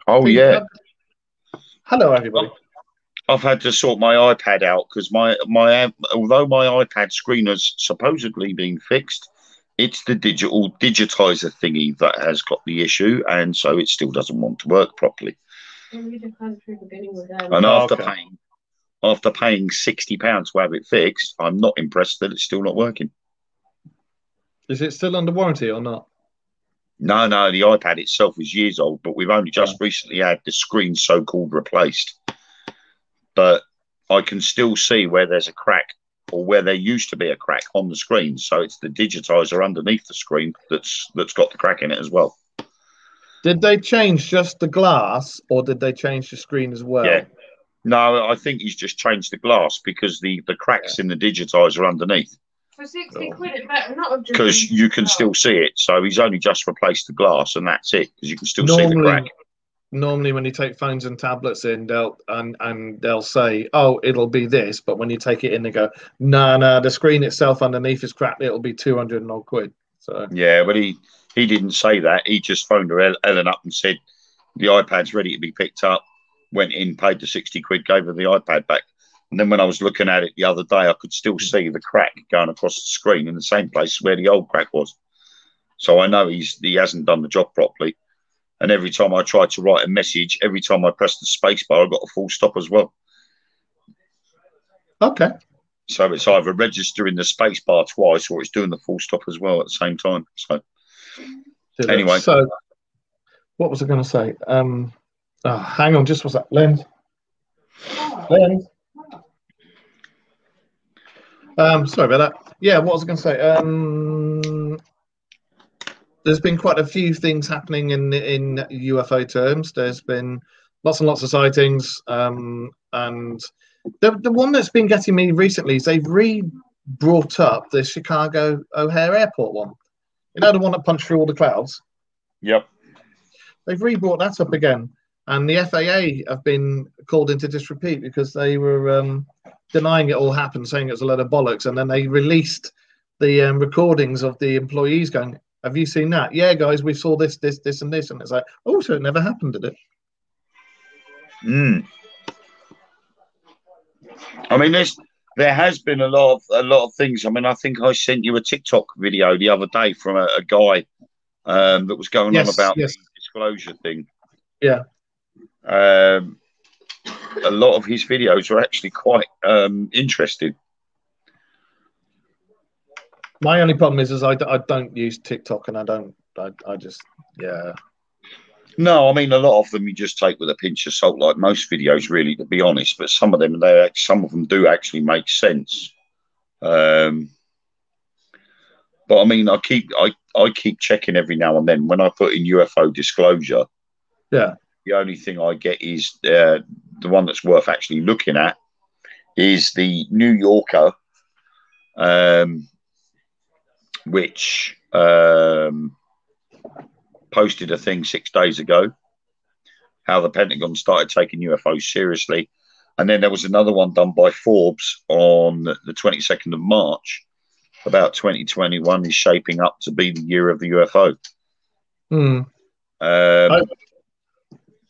Oh Think, yeah, hello, everybody. I've had to sort my iPad out because my although my iPad screen has supposedly been fixed, it's the digital digitizer thingy that has got the issue, and so it still doesn't want to work properly. And Oh, after okay. paying £60 to have it fixed, I'm not impressed that it's still not working. Is it still under warranty or not? No, no, the iPad itself is years old, but we've only Yeah. just recently had the screen so-called replaced. But I can still see where there's a crack or where there used to be a crack on the screen. So it's the digitizer underneath the screen that's got the crack in it as well. Did they change just the glass or did they change the screen as Yeah. well? No, I think he's just changed the glass because the Yeah. cracks in the digitizer underneath. For 60 Oh. quid, it better not have just Because been you can still see it. So he's only just replaced the glass and that's it. Because you can still see the crack. Normally, when you take phones and tablets in, they'll say, "Oh, it'll be this," but when you take it in, they go, "No, no, the screen itself underneath is crap. It'll be 200 and odd quid." So Yeah, but he didn't say that. He just phoned her Ellen up and said the iPad's ready to be picked up. Went in, paid the 60 quid, gave her the iPad back. And then when I was looking at it the other day, I could still see the crack going across the screen in the same place where the old crack was. So I know he hasn't done the job properly. And every time I tried to write a message, every time I pressed the space bar, I got a full stop as well. okay. So it's either registering the space bar twice or it's doing the full stop as well at the same time. So anyway, So what was I going to say? Hang on, just what's that, Len? Len. Sorry about that. Yeah, what was I going to say? There's been quite a few things happening in UFO terms. There's been lots and lots of sightings, and the one that's been getting me recently is they've brought up the Chicago O'Hare Airport one. You know, the one that punched through all the clouds. yep. They've brought that up again, and the FAA have been called into disrepute because they were denying it all happened, saying it was a load of bollocks, and then they released the recordings of the employees going, "Have you seen that? Yeah, guys, we saw this, this, this, and this," and it's like, "Oh, so it never happened, did it?" Mm. I mean, there has been a lot of things. I mean, I think I sent you a TikTok video the other day from a guy that was going on Yes, about yes, the disclosure thing. yeah. Um, a lot of his videos are actually quite interesting. My only problem is I don't use TikTok, and I just, yeah. No, I mean a lot of them you just take with a pinch of salt, like most videos, really, to be honest. But some of them do actually make sense. Um, but I mean, I keep checking every now and then when I put in UFO disclosure. Yeah. The only thing I get is the one that's worth actually looking at is the New Yorker, um, which posted a thing 6 days ago, how the Pentagon started taking UFOs seriously. And then there was another one done by Forbes on the 22nd of March about 2021 is shaping up to be the year of the UFO. Hmm. Um,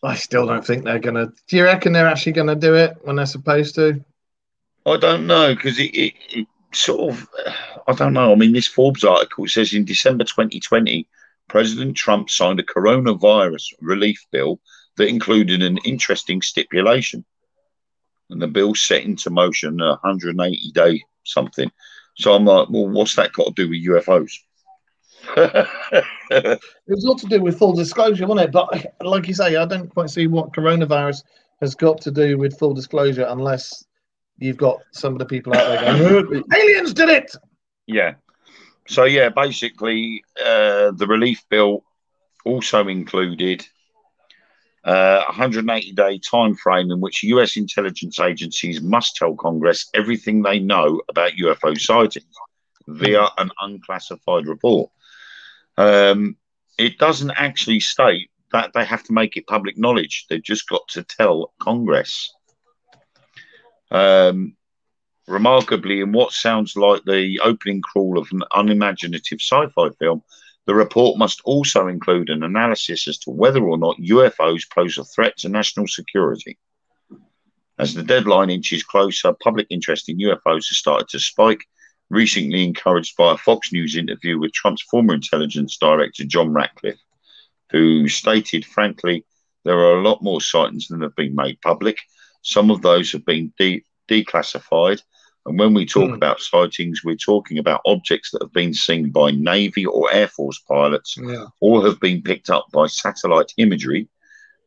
I still don't think they're gonna. Do you reckon they're actually gonna do it when they're supposed to? I don't know because it sort of, I don't know. I mean, this Forbes article says in December 2020, President Trump signed a coronavirus relief bill that included an interesting stipulation. And the bill set into motion a 180-day something. So I'm like, well, what's that got to do with UFOs? It was all to do with full disclosure, wasn't it? But like you say, I don't quite see what coronavirus has got to do with full disclosure unless you've got some of the people out there going, "Aliens did it." Yeah. So yeah, basically, the relief bill also included a 180-day time frame in which U.S. intelligence agencies must tell Congress everything they know about UFO sightings via an unclassified report. It doesn't actually state that they have to make it public knowledge. They've just got to tell Congress. Remarkably, in what sounds like the opening crawl of an unimaginative sci-fi film, The report must also include an analysis as to whether or not UFOs pose a threat to national security. As the deadline inches closer, public interest in UFOs has started to spike, recently encouraged by a Fox News interview with Trump's former intelligence director, John Ratcliffe, who stated, frankly, there are a lot more sightings than have been made public. Some of those have been declassified. And when we talk about sightings, we're talking about objects that have been seen by Navy or Air Force pilots or have been picked up by satellite imagery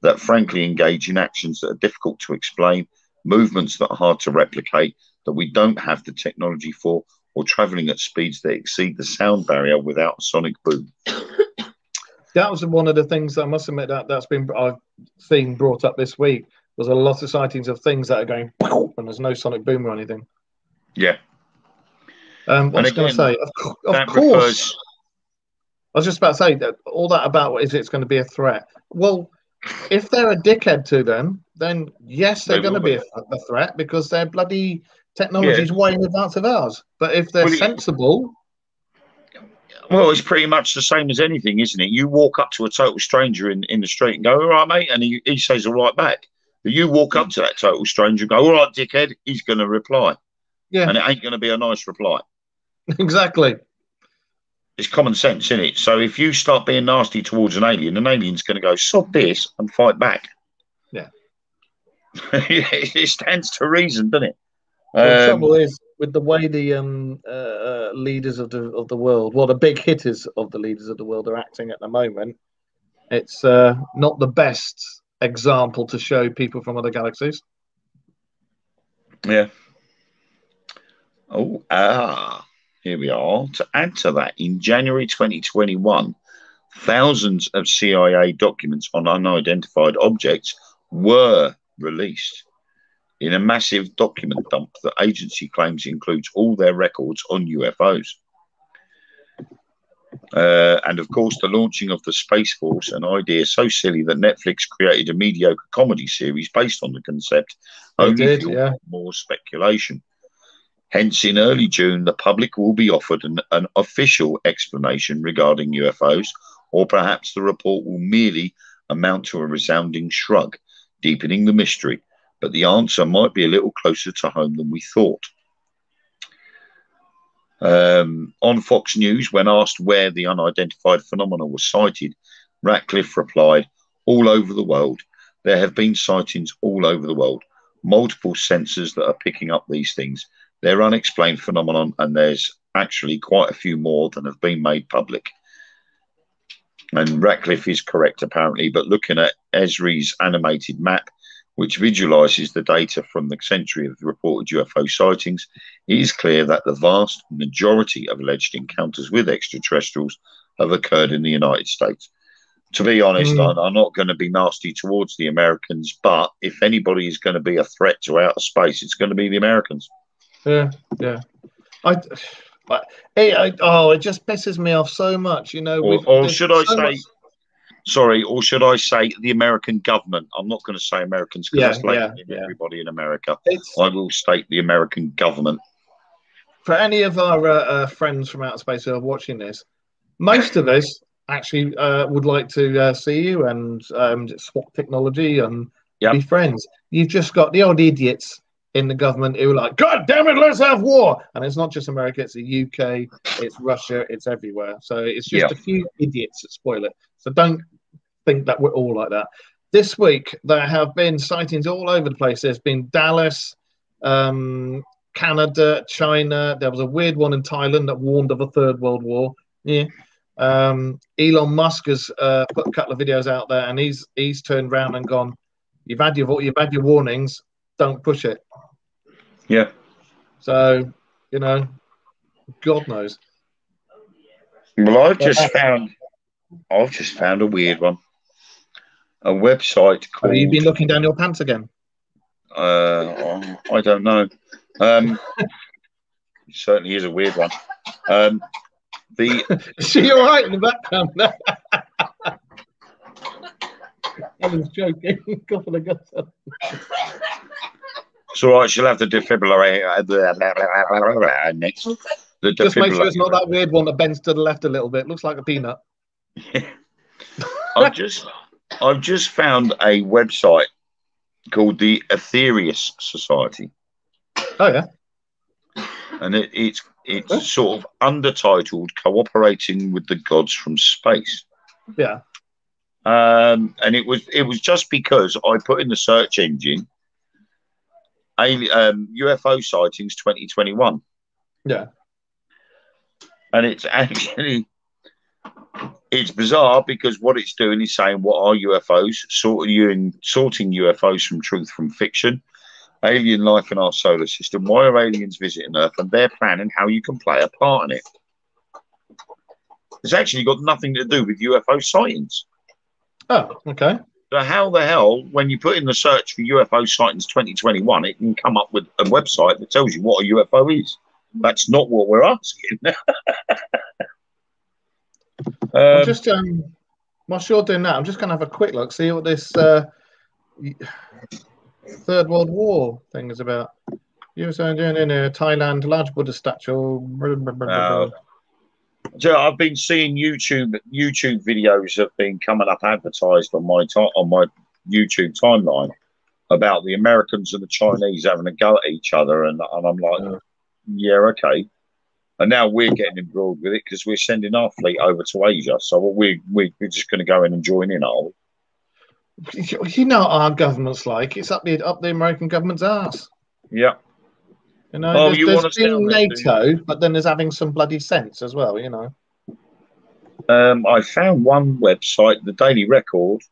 that frankly engage in actions that are difficult to explain, movements that are hard to replicate, that we don't have the technology for, or traveling at speeds that exceed the sound barrier without a sonic boom. That was one of the things I must admit that's been I've seen brought up this week. There's a lot of sightings of things that are going and there's no sonic boom or anything. Yeah. What was I going to say? Of course. I was just about to say that all that about what is it's going to be a threat. Well, if they're a dickhead to them, then yes, they're going to be a threat because their bloody technology is way in advance of ours. But if they're sensible. Well, it's pretty much the same as anything, isn't it? You walk up to a total stranger in the street and go, all right, mate. And he says, all right, back. But you walk up to that total stranger and go, all right, dickhead. He's going to reply. Yeah. And it ain't going to be a nice reply. Exactly. It's common sense, isn't it? So if you start being nasty towards an alien's going to go, sod this and fight back. Yeah. It stands to reason, doesn't it? Well, the trouble is with the way the leaders of the world, well, the big hitters of the leaders of the world are acting at the moment. It's not the best example to show people from other galaxies. Yeah. Here we are. To add to that, in January 2021, thousands of CIA documents on unidentified objects were released in a massive document dump that agency claims includes all their records on UFOs. And of course, the launching of the Space Force, an idea so silly that Netflix created a mediocre comedy series based on the concept, only fueled more speculation. Hence, in early June, the public will be offered an official explanation regarding UFOs, or perhaps the report will merely amount to a resounding shrug, deepening the mystery. But the answer might be a little closer to home than we thought. On Fox News, when asked where the unidentified phenomena was sighted, Ratcliffe replied, all over the world. There have been sightings all over the world. Multiple sensors that are picking up these things. They're unexplained phenomenon, and there's actually quite a few more than have been made public. And Ratcliffe is correct, apparently, but looking at Esri's animated map, which visualizes the data from the century of reported UFO sightings, it is clear that the vast majority of alleged encounters with extraterrestrials have occurred in the United States. To be honest, I'm not going to be nasty towards the Americans, but if anybody is going to be a threat to outer space, it's going to be the Americans. Yeah. It just pisses me off so much, you know. Or should I say the American government? I'm not going to say Americans because that's everybody in America. I will state the American government. For any of our friends from outer space who are watching this, most of us actually would like to see you and swap technology and be friends. You've just got the old idiots in the government who are like, God damn it, let's have war. And it's not just America, it's the UK, it's Russia, it's everywhere. So it's just a few idiots that spoil it. So don't think that we're all like that. This week, there have been sightings all over the place. There's been Dallas, Canada, China. There was a weird one in Thailand that warned of a third world war. Yeah. Elon Musk has put a couple of videos out there, and he's turned around and gone, you've had your warnings, don't push it. Yeah. So, you know, God knows. Well, I've just found a weird one. A website called. Have you been looking down your pants again? I don't know. It certainly is a weird one. Is she all right in the background? I was joking. Couple of guts. It's all right. She'll have the defibrillator next. the Just make sure it's not defibrillator. that weird one that bends to the left a little bit. Looks like a peanut. I've just I've just found a website called the Aetherius Society, Oh yeah. and it's Oh, sort of undertitled "Cooperating with the Gods from Space." yeah. And it was just because I put in the search engine UFO sightings 2021, Yeah. and it's bizarre because what it's doing is saying what are UFOs, sorting UFOs from truth from fiction, alien life in our solar system, why are aliens visiting Earth, and their plan and how you can play a part in it. It's actually got nothing to do with UFO sightings. Oh, okay. So how the hell, when you put in the search for UFO sightings 2021, it can come up with a website that tells you what a UFO is? That's not what we're asking. I'm just whilst you're doing that, I'm just going to have a quick look, see what this Third World War thing is about. You were saying in Thailand, large Buddha statue. So I've been seeing YouTube videos have been coming up advertised on my YouTube timeline about the Americans and the Chinese having a go at each other, and I'm like, yeah, okay. And now we're getting embroiled with it because we're sending our fleet over to Asia. So we're just going to go in and join in, are we? You know what our government's like. It's up the American government's ass. Yeah. You know, Oh, you there's want to been sound NATO, but then there's having some bloody sense as well, you know. I found one website, the Daily Record,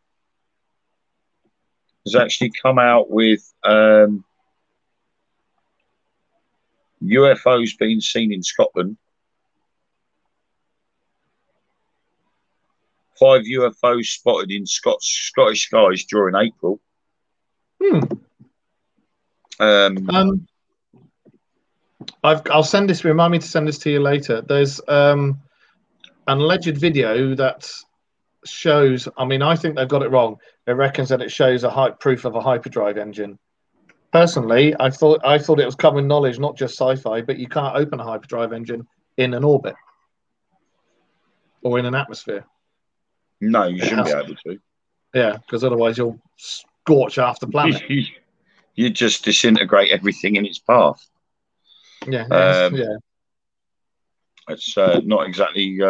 has actually come out with UFOs being seen in Scotland. 5 UFOs spotted in Scottish skies during April. I'll send this. Remind me to send this to you later. There's an alleged video that shows. I mean, I think they've got it wrong. It reckons that it shows proof of a hyperdrive engine. Personally, I thought it was common knowledge, not just sci-fi, but you can't open a hyperdrive engine in an orbit or in an atmosphere. No, you shouldn't be able to. Yeah, because otherwise you'll scorch half the planet. You just disintegrate everything in its path. Yeah. It's not exactly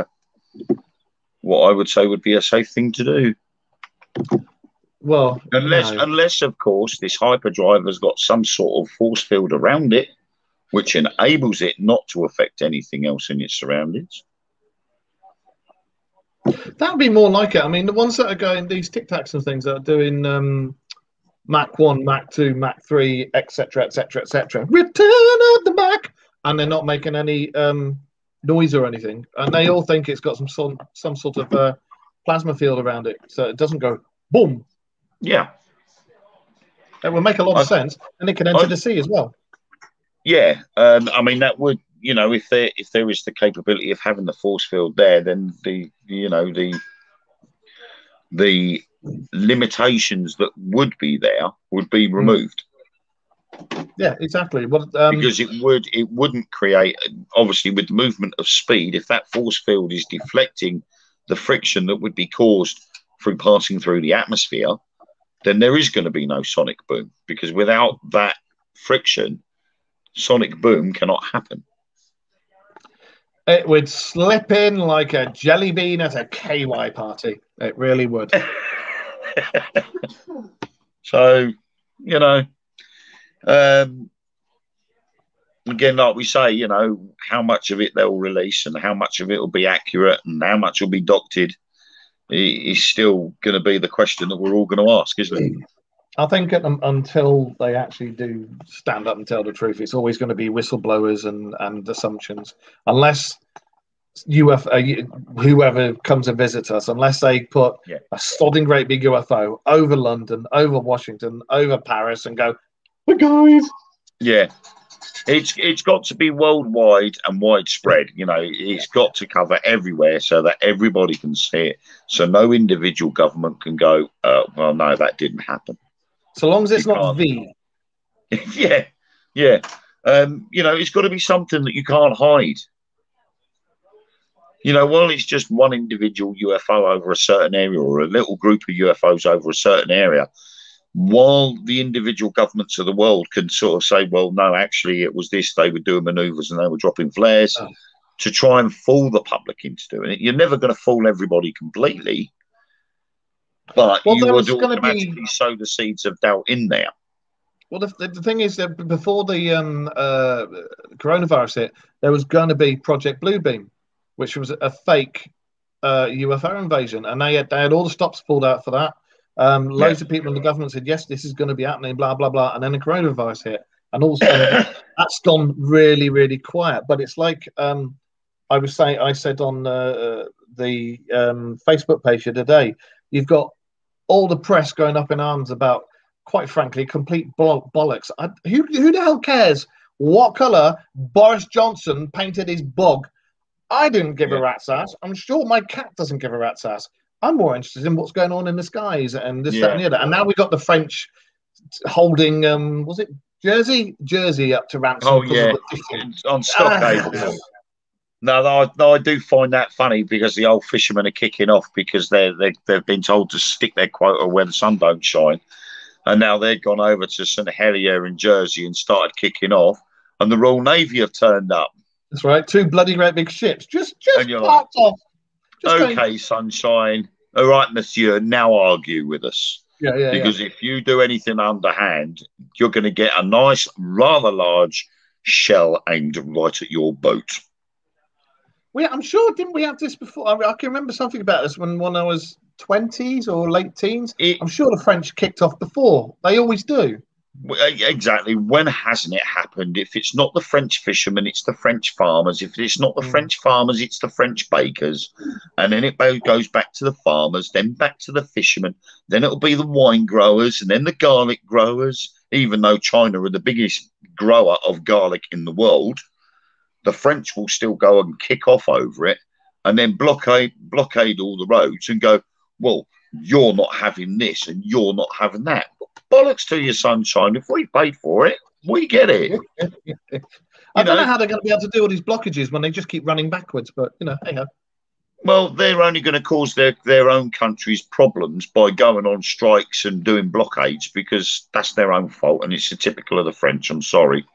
what I would say would be a safe thing to do. Well, unless of course this hyperdrive has got some sort of force field around it, which enables it not to affect anything else in its surroundings. That'd be more like it. I mean, the ones that are going, these Tic Tacs and things that are doing Mach 1, Mach 2, Mach 3, etc., etc., etc. Return of the Mac, and they're not making any noise or anything, and they all think it's got some sort of plasma field around it, so it doesn't go boom. Yeah, it would make a lot of sense, and it can enter the sea as well. Yeah, I mean that would, if there is the capability of having the force field there, then the limitations that would be there would be removed. Yeah, exactly. Because it wouldn't create, obviously, with the movement of speed, if that force field is deflecting the friction that would be caused through passing through the atmosphere, then there is going to be no sonic boom, because without that friction, sonic boom cannot happen. It would slip in like a jelly bean at a KY party. It really would. So, again, like we say, how much of it they'll release and how much of it will be accurate and how much will be doctored is still going to be the question that we're all going to ask, isn't it? I think until they actually do stand up and tell the truth, it's always going to be whistleblowers and assumptions. Unless whoever comes and visits us, unless they put a sodding great big UFO over London, over Washington, over Paris, and go, "Hey guys." Yeah, it's got to be worldwide and widespread. It's got to cover everywhere so that everybody can see it. So no individual government can go, "Well, no, that didn't happen." So long as it's not V. Yeah. It's got to be something that you can't hide. Well, it's just one individual UFO over a certain area or a little group of UFOs over a certain area, while the individual governments of the world can sort of say, well, no, actually, it was this, they were doing maneuvers and they were dropping flares to try and fool the public into doing it. You're never going to fool everybody completely, but you would automatically sow the seeds of doubt in there. Well, the thing is that before the coronavirus hit, there was going to be Project Bluebeam, which was a fake UFO invasion, and they had all the stops pulled out for that. Loads of people in the government said, yes, this is going to be happening, blah, blah, blah. And then the coronavirus hit. And also that's gone really, really quiet. But it's like I said on the Facebook page today, you've got all the press going up in arms about, quite frankly, complete bollocks. Who the hell cares what colour Boris Johnson painted his bog? I didn't give a rat's ass. I'm sure my cat doesn't give a rat's ass. I'm more interested in what's going on in the skies and this, that, and the other. And now we got the French holding, was it Jersey up to ransom? Oh, yeah, on stockade. No, I do find that funny because the old fishermen are kicking off because they've been told to stick their quota where the sun don't shine. And now they've gone over to St Helier in Jersey and started kicking off. And the Royal Navy have turned up. That's right. 2 bloody great big ships. Just parked off. Okay, sunshine. All right, monsieur, now argue with us. Yeah. Because if you do anything underhand, you're going to get a nice, rather large shell aimed right at your boat. I'm sure, didn't we have this before? I can remember something about this when I was 20s or late teens. I'm sure the French kicked off before. They always do. Exactly. When hasn't it happened? If it's not the French fishermen, it's the French farmers. If it's not the French farmers, it's the French bakers. And then it goes back to the farmers, then back to the fishermen. Then it'll be the wine growers and then the garlic growers. Even though China are the biggest grower of garlic in the world, the French will still go and kick off over it and then blockade all the roads and go, well, you're not having this and you're not having that. Bollocks to your sunshine. If we paid for it, we get it. I don't know how they're going to be able to do all these blockages when they just keep running backwards, but, hang on. Well, they're only going to cause their own countries problems by going on strikes and doing blockades because that's their own fault and it's typical of the French. I'm sorry.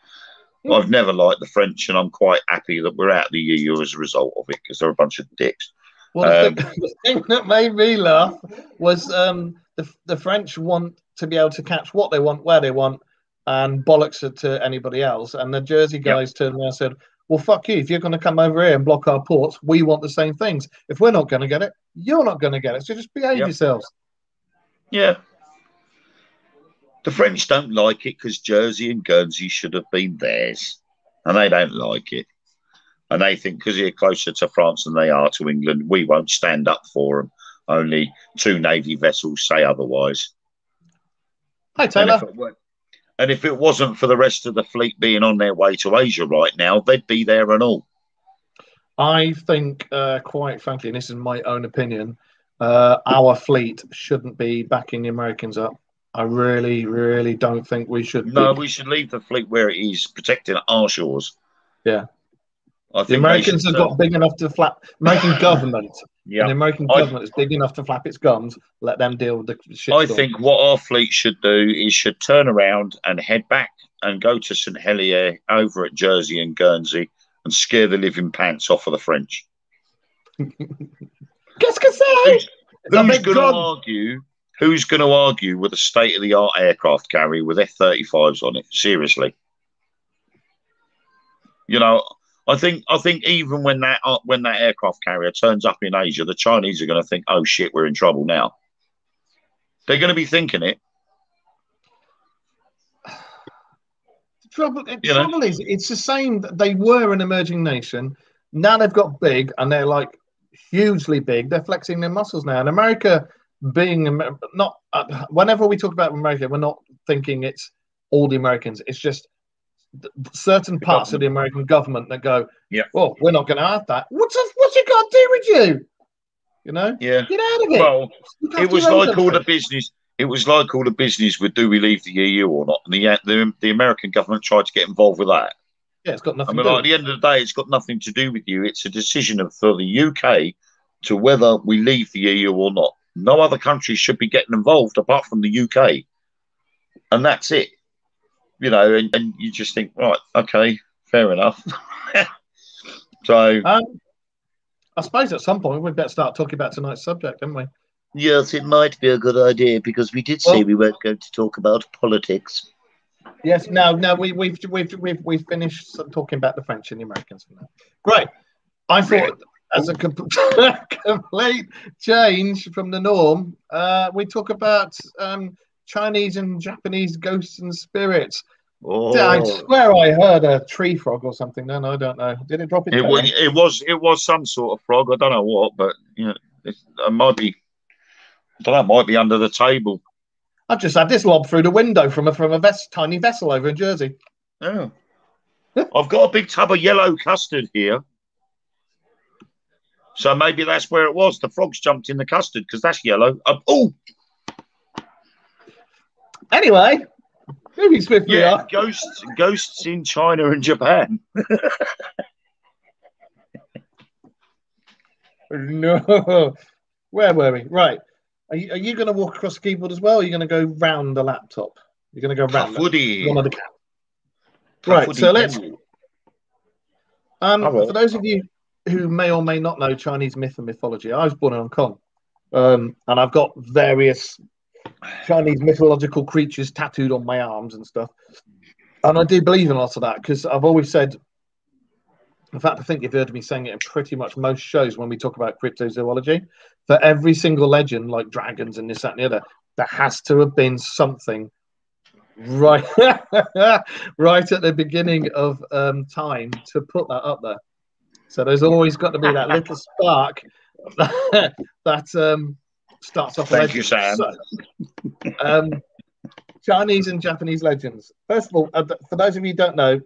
I've never liked the French and I'm quite happy that we're out of the EU as a result of it because they're a bunch of dicks. Well, the thing that made me laugh was the French want to be able to catch what they want, where they want, and bollocks it to anybody else. And the Jersey guys turned around and said, well, fuck you. If you're going to come over here and block our ports, we want the same things. If we're not going to get it, you're not going to get it. So just behave yourselves. Yeah. The French don't like it because Jersey and Guernsey should have been theirs. And they don't like it. And they think because they're closer to France than they are to England, we won't stand up for them. Only 2 Navy vessels say otherwise. Hi, Taylor. And if it wasn't for the rest of the fleet being on their way to Asia right now, they'd be there and all. I think, quite frankly, and this is my own opinion, our fleet shouldn't be backing the Americans up. I really, really don't think we should. No, we should leave the fleet where it is, protecting our shores. Yeah. The Americans have got big enough to flap. American government. Yeah. And the American government is big enough to flap its gums. Let them deal with the shit. I think what our fleet should do is should turn around and head back and go to St Helier over at Jersey and Guernsey and scare the living pants off of the French. Qu'est-ce que c'est? Who's going to argue with a state-of-the-art aircraft carrier with F-35s on it? Seriously. I think even when that aircraft carrier turns up in Asia, the Chinese are going to think, oh, shit, we're in trouble now. They're going to be thinking it. The trouble is, it's the same. They were an emerging nation. Now they've got big, and they're like hugely big. They're flexing their muscles now. And America being not whenever we talk about America, we're not thinking it's all the Americans. It's just certain parts of the American government that go, well, we're not going to have that. What's it got to do with you? Get out of it. Well, it was like all the business. It was like all the business with do we leave the EU or not? And the American government tried to get involved with that. Yeah, it's got I nothing mean, to do like, with at the end of the day, it's got nothing to do with you. It's a decision for the UK to whether we leave the EU or not. No other country should be getting involved apart from the UK, and that's it. You know, and you just think, right, okay, fair enough. So, I suppose at some point we better start talking about tonight's subject, don't we? yes, it might be a good idea because we did say Well, we weren't going to talk about politics. yes. No. We've finished talking about the French and the Americans for now. Great. I thought, as a complete change from the norm, we talk about Chinese and Japanese ghosts and spirits. I Oh, swear I heard a tree frog or something. No, I don't know. Did it drop its tail? it was some sort of frog. I don't know what, but you know, it might be. I don't know. It might be under the table. I've just had this lob through the window from a tiny vessel over in Jersey. Oh. I've got a big tub of yellow custard here. So maybe that's where it was. The frogs jumped in the custard because that's yellow. Oh, anyway, moving swiftly yeah, on. ghosts in China and Japan. No, where were we? Right, are you going to walk across the keyboard as well? Or are you going to go round the laptop? You're going to go round one of the cats. Right, so let's. For those of you who may or may not know Chinese myth and mythology, I was born in Hong Kong, and I've got various Chinese mythological creatures tattooed on my arms and stuff. And I do believe in a lot of that because I've always said, in fact, I think you've heard me saying it in pretty much most shows when we talk about cryptozoology. For every single legend, like dragons and this, that, and the other, there has to have been something right, right at the beginning of time to put that up there. So there's always got to be that little spark that starts off a legend. Thank you, Sam. So, Chinese and Japanese legends. First of all, for those of you who don't know,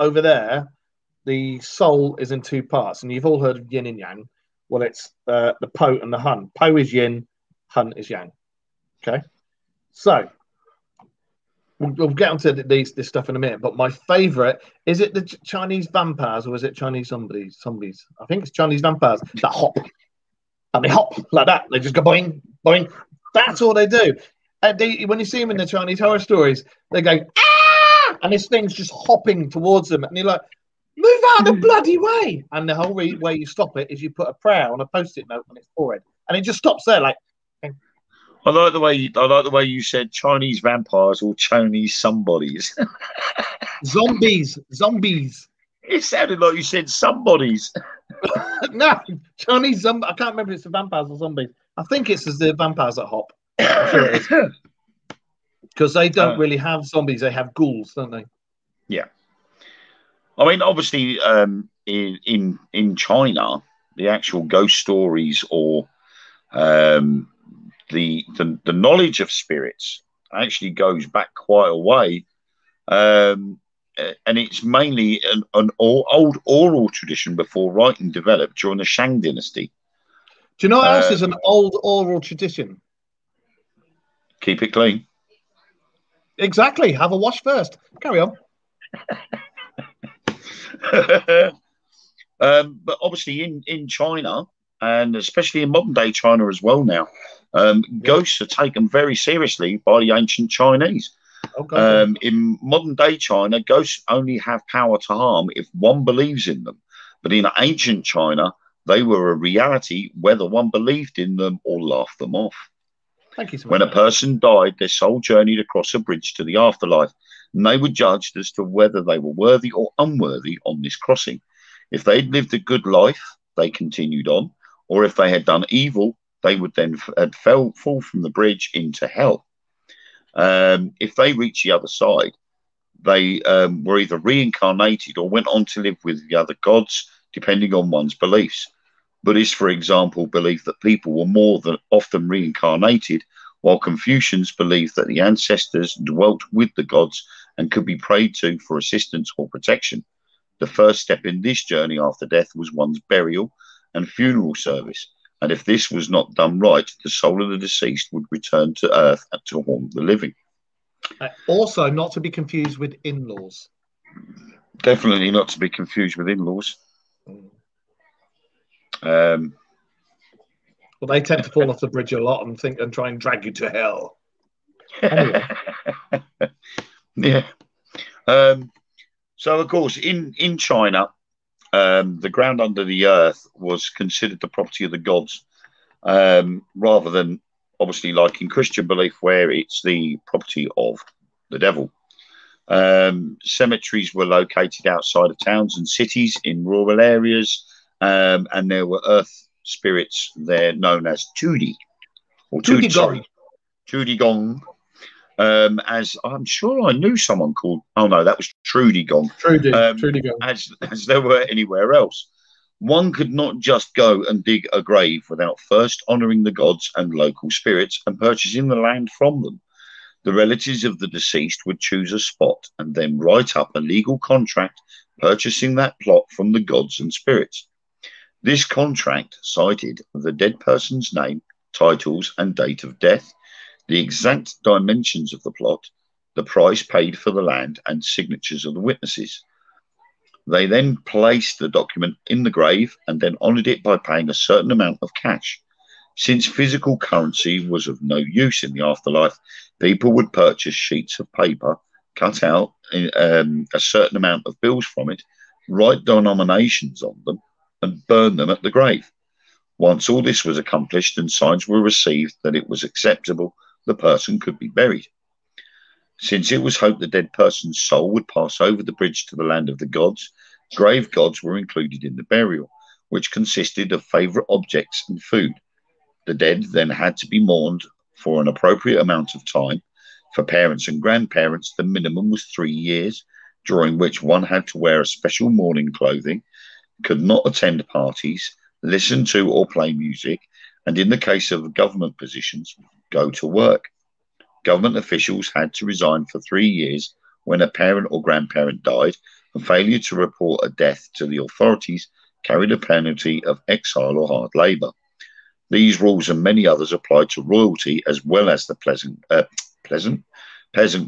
over there, the soul is in two parts, and you've all heard of yin and yang. Well, it's the Po and the Hun. Po is yin, Hun is yang. Okay, so we'll get onto this stuff in a minute. But my favourite is it the Chinese vampires or is it Chinese zombies? I think it's Chinese vampires that hop, and they hop like that. They just go boing, boing. That's all they do. When you see them in the Chinese horror stories, they go ah, and this thing's just hopping towards them, and you're like, move out of the bloody way. And the whole way you stop it is you put a prayer on a post-it note on its forehead, and it just stops there. Like, I like the way you said Chinese vampires or Chinese somebodies. zombies. It sounded like you said somebodies. No, Chinese zombie. I can't remember if it's the vampires or zombies. I think it's the vampires that hop. I'm sure it is. Because they don't really have zombies; they have ghouls, don't they? Yeah. I mean, obviously, in China, the actual ghost stories or the knowledge of spirits actually goes back quite a way, and it's mainly an old oral tradition before writing developed during the Shang dynasty. Do you know what else is an old oral tradition? Keep it clean. Exactly. Have a wash first. Carry on. But obviously in China, and especially in modern day China as well now, ghosts are taken very seriously by the ancient Chinese. In modern day China, ghosts only have power to harm if one believes in them. But in ancient China, they were a reality whether one believed in them or laughed them off. Thank you so much. When a person died, their soul journeyed across a bridge to the afterlife, and they were judged as to whether they were worthy or unworthy on this crossing. If they'd lived a good life, they continued on, or if they had done evil, they would then fall from the bridge into hell. If they reached the other side, they were either reincarnated or went on to live with the other gods, depending on one's beliefs. Buddhists, for example, believe that people were more than often reincarnated, while Confucians believed that the ancestors dwelt with the gods and could be prayed to for assistance or protection. The first step in this journey after death was one's burial and funeral service, and if this was not done right, the soul of the deceased would return to earth to haunt the living. Also, not to be confused with in-laws. Definitely not to be confused with in-laws. Um, Well, they tend to fall off the bridge a lot and think and try and drag you to hell. Anyway, yeah. So, of course, in China, the ground under the earth was considered the property of the gods, rather than obviously like in Christian belief, where it's the property of the devil. Cemeteries were located outside of towns and cities in rural areas, and there were earth spirits there known as Tudi or Tutti Tudi, Gong. sorry, Tudi Gong. As I'm sure I knew someone called, oh no, that was Trudy Gong. Trudy Gong. As there were anywhere else. One could not just go and dig a grave without first honouring the gods and local spirits and purchasing the land from them. The relatives of the deceased would choose a spot and then write up a legal contract purchasing that plot from the gods and spirits. This contract cited the dead person's name, titles, and date of death, the exact dimensions of the plot, the price paid for the land, and signatures of the witnesses. They then placed the document in the grave and then honoured it by paying a certain amount of cash. Since physical currency was of no use in the afterlife, people would purchase sheets of paper, cut out a certain amount of bills from it, write denominations on them, and burn them at the grave. Once all this was accomplished and signs were received that it was acceptable, the person could be buried. Since it was hoped the dead person's soul would pass over the bridge to the land of the gods, grave gods were included in the burial, which consisted of favourite objects and food. The dead then had to be mourned for an appropriate amount of time. For parents and grandparents, the minimum was 3 years, during which one had to wear a special mourning clothing, could not attend parties, listen to or play music, and in the case of government positions, go to work. Government officials had to resign for 3 years when a parent or grandparent died, and failure to report a death to the authorities carried a penalty of exile or hard labour. These rules and many others applied to royalty as well as the peasant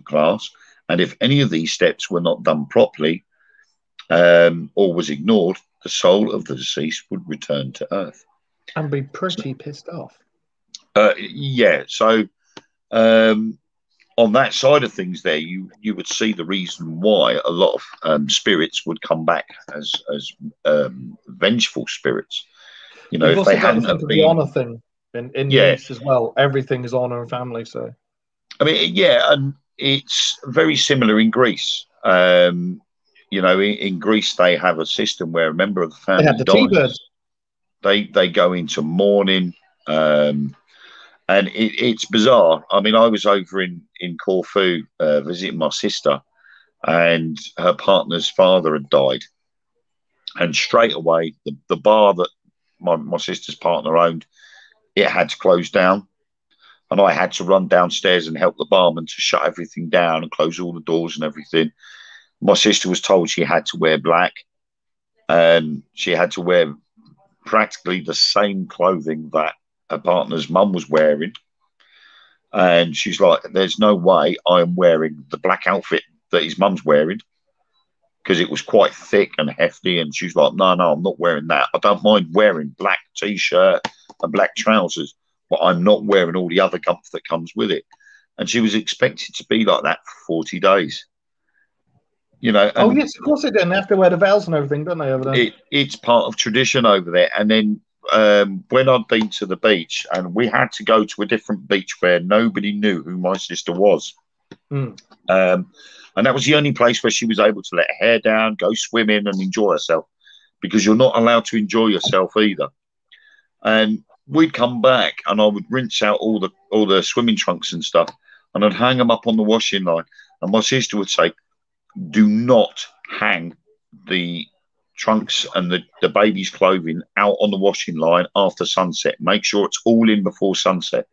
class, and if any of these steps were not done properly or was ignored, the soul of the deceased would return to earth. And be pretty pissed off. Yeah, so on that side of things there, you would see the reason why a lot of spirits would come back as vengeful spirits. You know, You've if also they got to hadn't think have of the been, honour thing in the yeah, East as well. Everything is honour and family, so. I mean, yeah, and it's very similar in Greece. You know, in Greece they have a system where a member of the They have family the dies, T-birds. they go into mourning, and it's bizarre. I mean, I was over in Corfu visiting my sister, and her partner's father had died, and straight away the bar that my sister's partner owned, it had to close down. And I had to run downstairs and help the barman to shut everything down and close all the doors and everything. My sister was told she had to wear black, and she had to wear practically the same clothing that her partner's mum was wearing. And she's like, there's no way I'm wearing the black outfit that his mum's wearing, because it was quite thick and hefty. And she's like, no, I'm not wearing that. I don't mind wearing black t-shirt and black trousers, but I'm not wearing all the other comfort that comes with it. And she was expected to be like that for 40 days. You know, Oh, and yes, of course they do. And they have to wear the veils and everything, don't they, over there? it's part of tradition over there. And then when I'd been to the beach, and we had to go to a different beach where nobody knew who my sister was. Mm. And that was the only place where she was able to let her hair down, go swimming and enjoy herself, because you're not allowed to enjoy yourself either. And we'd come back and I would rinse out all the swimming trunks and stuff, and I'd hang them up on the washing line. And my sister would say, do not hang the trunks and the baby's clothing out on the washing line after sunset. Make sure it's all in before sunset.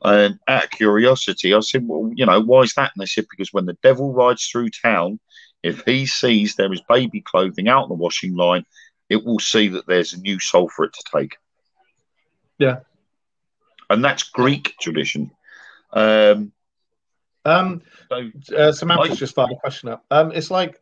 And out of curiosity, I said, well, you know, why is that? And they said, because when the devil rides through town, if he sees there is baby clothing out on the washing line, it will see that there's a new soul for it to take. Yeah. And that's Greek tradition. Samantha's just fired a question up. It's like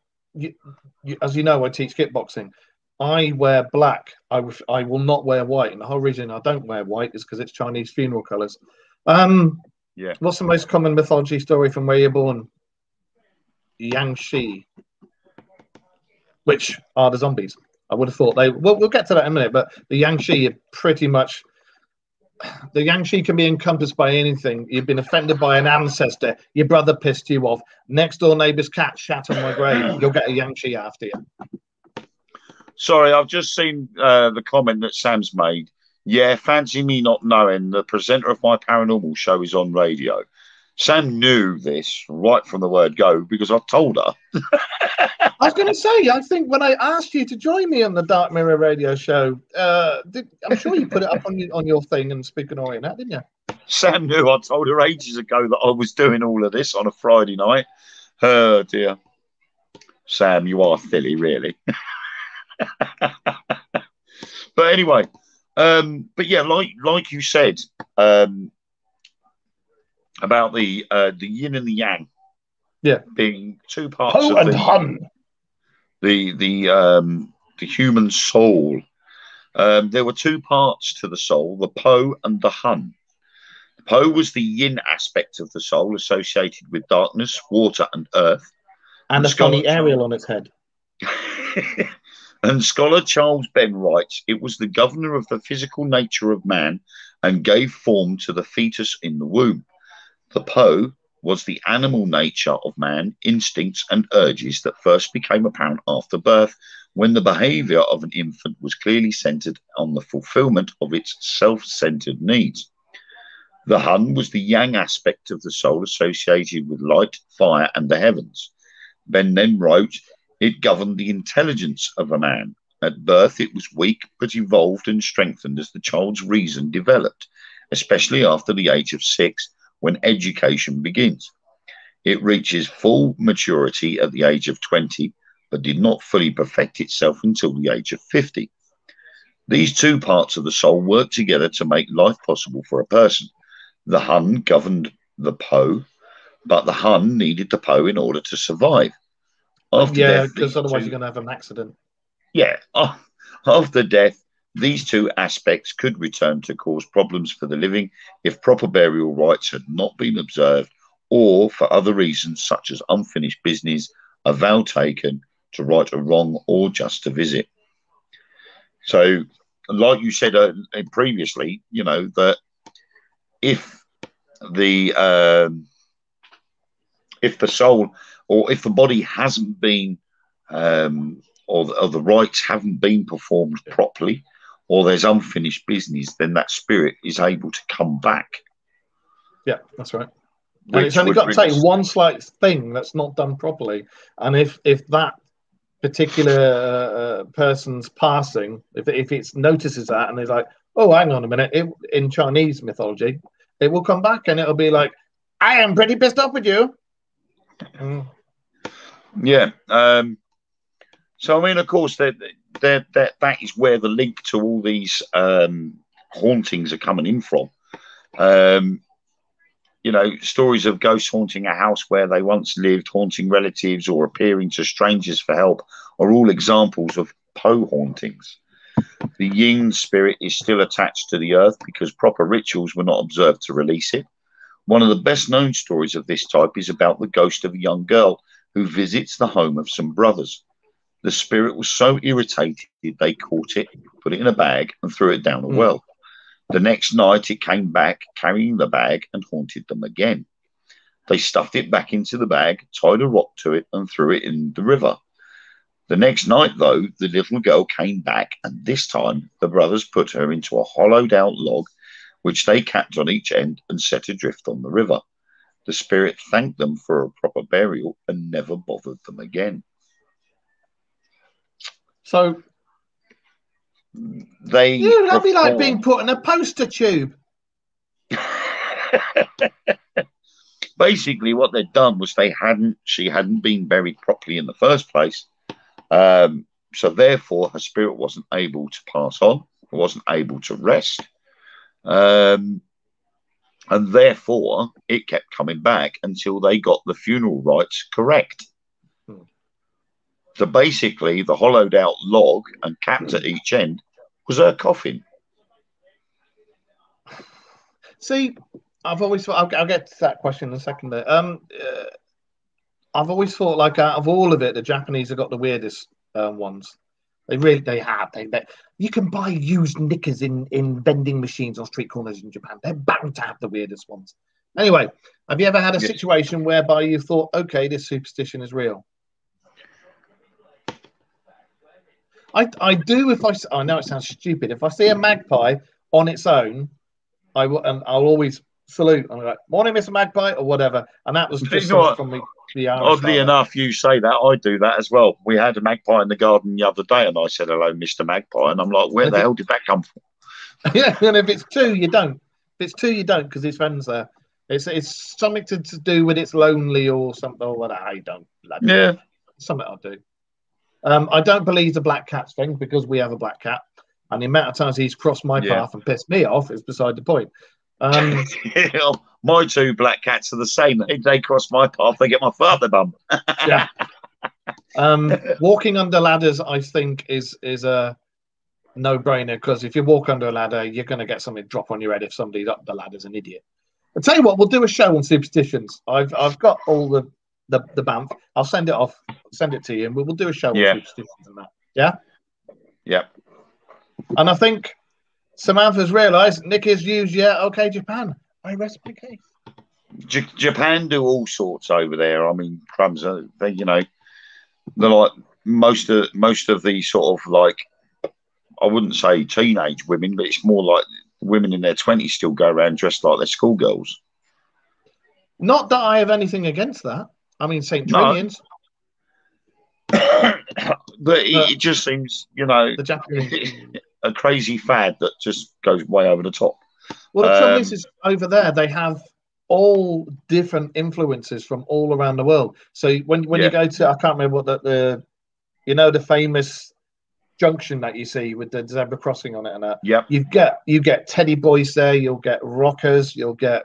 as you know, I teach kickboxing. I wear black. I will not wear white, and the whole reason I don't wear white is because it's Chinese funeral colors. Yeah. What's the most common mythology story from where you're born? Yangshi, which are the zombies. I would have thought they. Well, we'll get to that in a minute, but the Yangshi are pretty much. The Yangshi can be encompassed by anything. You've been offended by an ancestor. Your brother pissed you off. Next door neighbour's cat shat on my grave. You'll get a Yangshi after you. Sorry, I've just seen the comment that Sam's made. Yeah, fancy me not knowing the presenter of my paranormal show is on radio. Sam knew this right from the word go because I told her. I was going to say, I think when I asked you to join me on the Dark Mirror radio show, I'm sure you put it up on your thing and speak an Orient, didn't you? Sam knew. I told her ages ago that I was doing all of this on a Friday night. Oh, dear. Sam, you are silly, really. But anyway, but yeah, like you said, about the yin and the yang, yeah, being two parts Ho of and Hun. the human soul. There were two parts to the soul: the Po and the Hun. The Po was the yin aspect of the soul, associated with darkness, water, and earth, and a funny Ariel on its head. And scholar Charles Ben writes, it was the governor of the physical nature of man and gave form to the fetus in the womb. The Po was the animal nature of man, instincts and urges that first became apparent after birth, when the behavior of an infant was clearly centered on the fulfillment of its self-centered needs. The Hun was the yang aspect of the soul associated with light, fire, and the heavens. Ben then wrote, it governed the intelligence of a man. At birth, it was weak, but evolved and strengthened as the child's reason developed, especially after the age of 6, when education begins. It reaches full maturity at the age of 20, but did not fully perfect itself until the age of 50. These two parts of the soul work together to make life possible for a person. The Hun governed the Po, but the Hun needed the Po in order to survive. Yeah, because otherwise you're going to have an accident. Yeah. After death, these two aspects could return to cause problems for the living if proper burial rites had not been observed, or for other reasons such as unfinished business, a vow taken, to right a wrong, or just to visit. So, like you said previously, you know, that if the soul or if the body hasn't been or the rites haven't been performed properly, or there's unfinished business, then that spirit is able to come back. Yeah, that's right. And it's only got to take one slight thing that's not done properly. And if that particular person's passing, if it notices that and is like, oh, hang on a minute, in Chinese mythology, it will come back and it'll be like, I am pretty pissed off with you. Yeah. So, I mean, of course, that is where the link to all these hauntings are coming in from. You know, stories of ghosts haunting a house where they once lived, haunting relatives, or appearing to strangers for help are all examples of Po hauntings. The yin spirit is still attached to the earth because proper rituals were not observed to release it. One of the best known stories of this type is about the ghost of a young girl who visits the home of some brothers. The spirit was so irritated they caught it, put it in a bag, and threw it down a well. The next night it came back carrying the bag and haunted them again. They stuffed it back into the bag, tied a rock to it, and threw it in the river. The next night, though, the little girl came back, and this time the brothers put her into a hollowed-out log, which they capped on each end and set adrift on the river. The spirit thanked them for a proper burial and never bothered them again. So that'd be like being put in a poster tube. Basically, what they'd done was she hadn't been buried properly in the first place. So therefore, her spirit wasn't able to pass on, wasn't able to rest. And therefore, it kept coming back until they got the funeral rites correct. So basically, the hollowed out log and capped at each end was her coffin. See, I've always thought I'll get to that question in a second. There, I've always thought like out of all of it, the Japanese have got the weirdest ones. They have. You can buy used knickers in vending machines on street corners in Japan. They're bound to have the weirdest ones. Anyway, have you ever had a situation whereby you thought, okay, this superstition is real? I do if I know it sounds stupid. If I see a magpie on its own, I'll always salute. I'm like, morning, Mr. Magpie, or whatever. And that was just something from the Irish. Oddly enough, you say that, I do that as well. We had a magpie in the garden the other day, and I said, hello, Mr. Magpie. And I'm like, where the hell did that come from? Yeah, and if it's two, you don't. If it's two, you don't, because his friend's there. It's something to do with it's lonely or something or whatever. I don't. Yeah. Something I'll do. I don't believe the black cats thing because we have a black cat. And the amount of times he's crossed my path and pissed me off is beside the point. My two black cats are the same. They cross my path, they get my father bum. Yeah. Walking under ladders, I think, is a no-brainer because if you walk under a ladder, you're going to get something drop on your head if somebody's up the ladder's an idiot. I'll tell you what, we'll do a show on superstitions. I've got all the BAMF. I'll send it to you, and we'll do a show on superstitions and that. Yeah? Yeah. And I think Samantha's realised Nick is used. Yeah, okay, Japan. I rest my case. Japan do all sorts over there. I mean, crumbs. They're like most of the sort of like, I wouldn't say teenage women, but it's more like women in their 20s still go around dressed like they're schoolgirls. Not that I have anything against that. I mean, St. Trinians. But it just seems, the Japanese. a crazy fad that just goes way over the top. Well, the trouble is over there they have all different influences from all around the world. So when you go to, I can't remember what the famous junction that you see with the zebra crossing on it and that. Yeah. You get teddy boys there. You'll get rockers. You'll get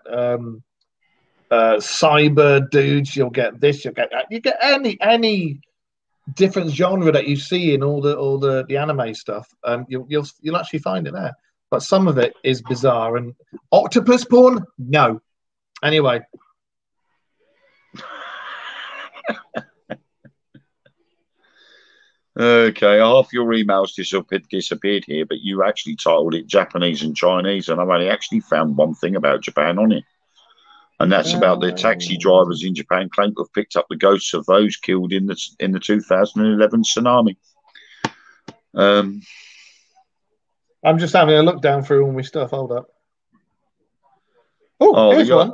cyber dudes. You'll get this. You'll get that. You get any different genre that you see in all the anime stuff. You'll actually find it there. But some of it is bizarre. And octopus porn? No. Anyway. Okay, half your emails disappeared here, but you actually titled it Japanese and Chinese, and I've only actually found one thing about Japan on it. And that's about the taxi drivers in Japan claim to have picked up the ghosts of those killed in the 2011 tsunami. I'm just having a look down through all my stuff. Hold up. Here's one.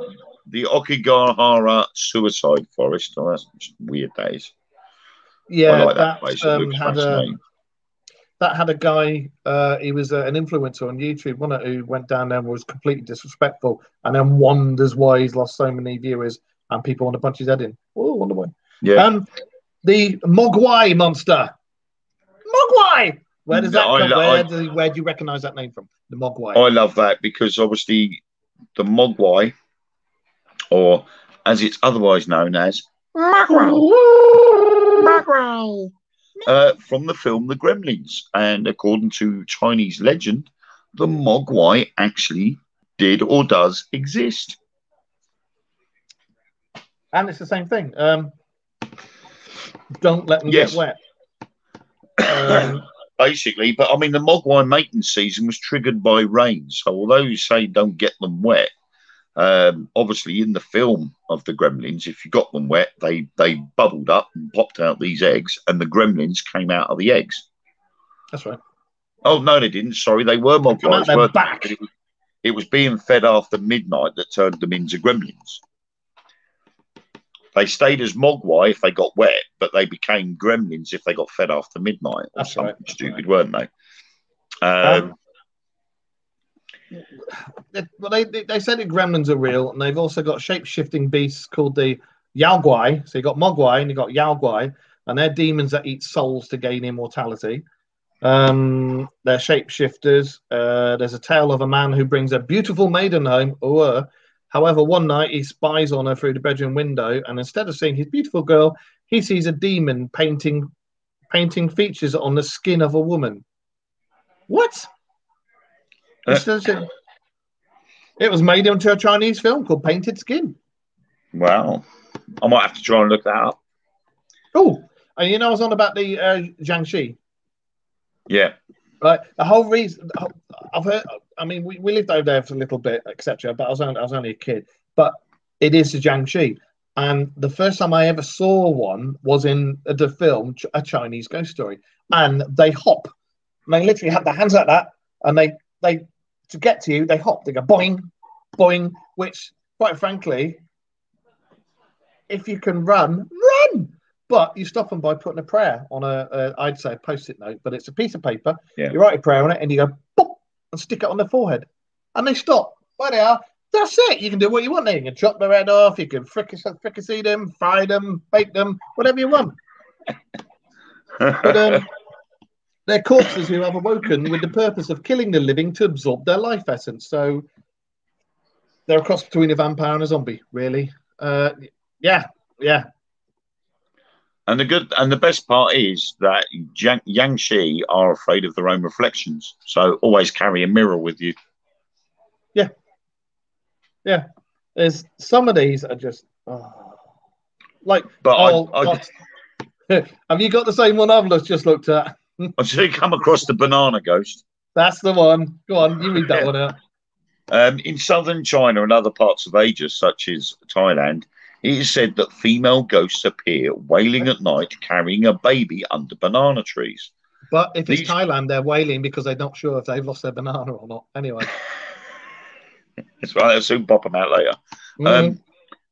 The Okigahara Suicide Forest. Oh, that's weird days. Yeah, I like that place. That had a guy. He was an influencer on YouTube, wasn't it, who went down there and was completely disrespectful, and then wonders why he's lost so many viewers and people want to punch his head in. Oh, wonder why. Yeah. The Mogwai monster. Mogwai. Where does that come? Where do you recognise that name from? The Mogwai. I love that because obviously the Mogwai, or as it's otherwise known as Mogwai, from the film The Gremlins. And according to Chinese legend, the Mogwai actually did or does exist. And it's the same thing. Don't let them get wet. Basically, but I mean, the Mogwai mating season was triggered by rain. So although you say don't get them wet, obviously in the film of the Gremlins, if you got them wet, they bubbled up and popped out these eggs, and the Gremlins came out of the eggs. That's right. Oh no, they didn't. Sorry, they were Mogwais. Back. It was being fed after midnight that turned them into Gremlins. They stayed as Mogwai if they got wet, but they became Gremlins if they got fed after midnight or something stupid, weren't they? Well, they said the Gremlins are real, and they've also got shape-shifting beasts called the Yaogwai. So you got Mogwai and you got Yaogwai, and they're demons that eat souls to gain immortality. They're shapeshifters. There's a tale of a man who brings a beautiful maiden home. However, one night he spies on her through the bedroom window, and instead of seeing his beautiful girl, he sees a demon painting painting features on the skin of a woman. What? It was made into a Chinese film called Painted Skin. Wow. I might have to try and look that up. Oh, and you know, I was on about the Jiangxi. Yeah. Right. The whole reason I've heard. I mean, we lived over there for a little bit, etc. But I was only a kid. But it is the Jiangxi, and the first time I ever saw one was in the film A Chinese Ghost Story, and they hop. And they literally have their hands like that, and they to get to you, they hop. They go boing, boing. Which, quite frankly, if you can run, run. But you stop them by putting a prayer on I'd say a post-it note, but it's a piece of paper. Yeah. You write a prayer on it and you go, pop, and stick it on their forehead. And they stop. Where they are, that's it. You can do what you want there. You can chop their head off, you can fricassee them, fry them, bake them, whatever you want. But they're corpses who have awoken with the purpose of killing the living to absorb their life essence. So they're a cross between a vampire and a zombie, really. Yeah. And the best part is that Yangshi are afraid of their own reflections, so always carry a mirror with you. Yeah. There's some of these are just like. But Have you got the same one I've just looked at? I should come across the banana ghost. That's the one. Go on, you read that one out. In southern China and other parts of Asia, such as Thailand, it is said that female ghosts appear wailing at night, carrying a baby under banana trees. But if it's Thailand, they're wailing because they're not sure if they've lost their banana or not. Anyway. That's right, I'll soon pop them out later.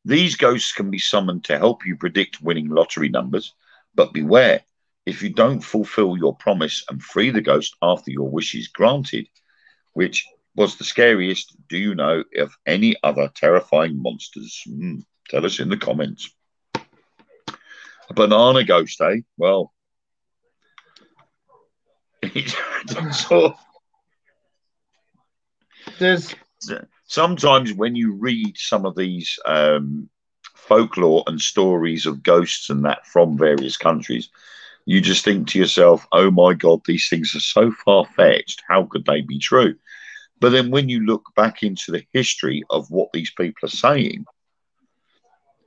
These ghosts can be summoned to help you predict winning lottery numbers, but beware, if you don't fulfill your promise and free the ghost after your wish is granted, which was the scariest, do you know of any other terrifying monsters? Tell us in the comments. A banana ghost, eh? Well, there's sometimes when you read some of these folklore and stories of ghosts and that from various countries, you just think to yourself, oh my God, these things are so far-fetched. How could they be true? But then when you look back into the history of what these people are saying,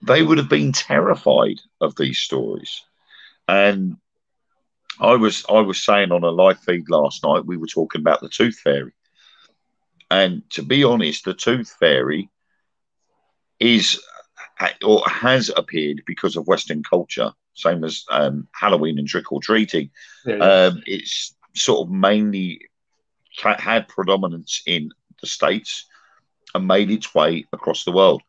they would have been terrified of these stories. And I was saying on a live feed last night, we were talking about the tooth fairy. And to be honest, the tooth fairy is or has appeared because of Western culture, same as Halloween and trick-or-treating. It's sort of mainly had predominance in the States and made its way across the world.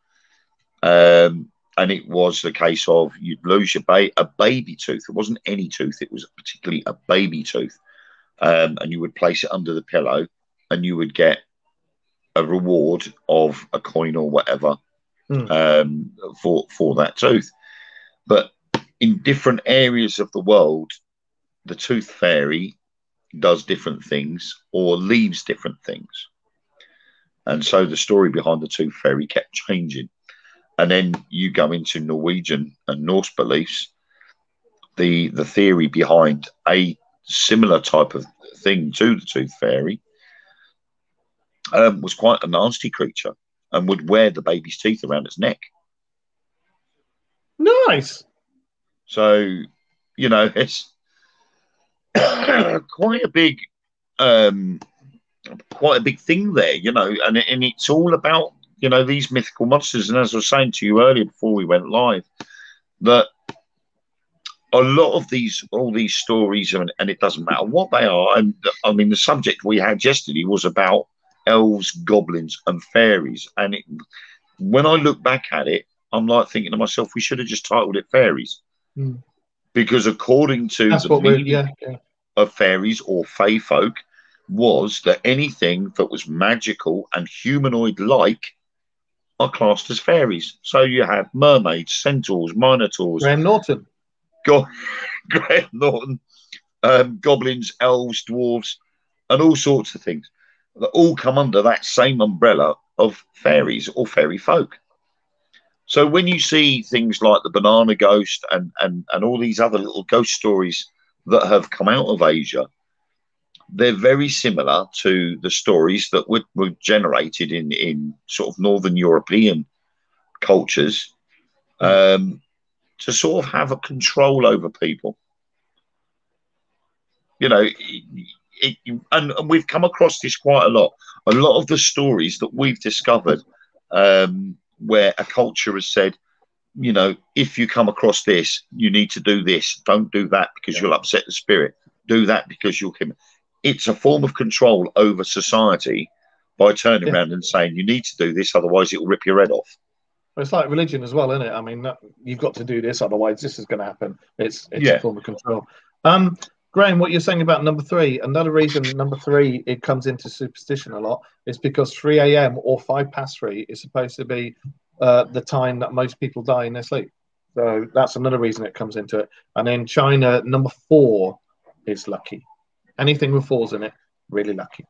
And it was the case of you'd lose a baby tooth. It wasn't any tooth. It was particularly a baby tooth. And you would place it under the pillow and you would get a reward of a coin or whatever for that tooth. But in different areas of the world, the tooth fairy does different things or leaves different things. And so the story behind the tooth fairy kept changing. And then you go into Norwegian and Norse beliefs. The theory behind a similar type of thing to the tooth fairy was quite a nasty creature and would wear the baby's teeth around its neck. Nice. So, you know, it's quite a big thing there, you know, and it's all about, you know, these mythical monsters. And as I was saying to you earlier before we went live, that a lot of all these stories, and it doesn't matter what they are. And I mean, the subject we had yesterday was about elves, goblins, and fairies. And when I look back at it, I'm like thinking to myself, we should have just titled it Fairies. Because according to the meaning of fairies or fae folk was that anything that was magical and humanoid-like are classed as fairies. So you have mermaids, centaurs, minotaurs, Graham Norton, Graham Norton, goblins, elves, dwarves, and all sorts of things that all come under that same umbrella of fairies or fairy folk. So when you see things like the banana ghost and all these other little ghost stories that have come out of Asia, they're very similar to the stories that were generated in sort of Northern European cultures, to sort of have a control over people. You know, and we've come across this quite a lot. A lot of the stories that we've discovered, where a culture has said, you know, if you come across this, you need to do this. Don't do that because you'll upset the spirit. Do that because you'll kill. It's a form of control over society by turning around and saying, you need to do this, otherwise it will rip your head off. Well, it's like religion as well, isn't it? I mean, you've got to do this, otherwise this is going to happen. It's a form of control. Graham, what you're saying about number 3, another reason number 3, it comes into superstition a lot, is because 3 a.m. or 3 is supposed to be the time that most people die in their sleep. So that's another reason it comes into it. And in China, number 4 is lucky. Anything with 4s in it, really lucky.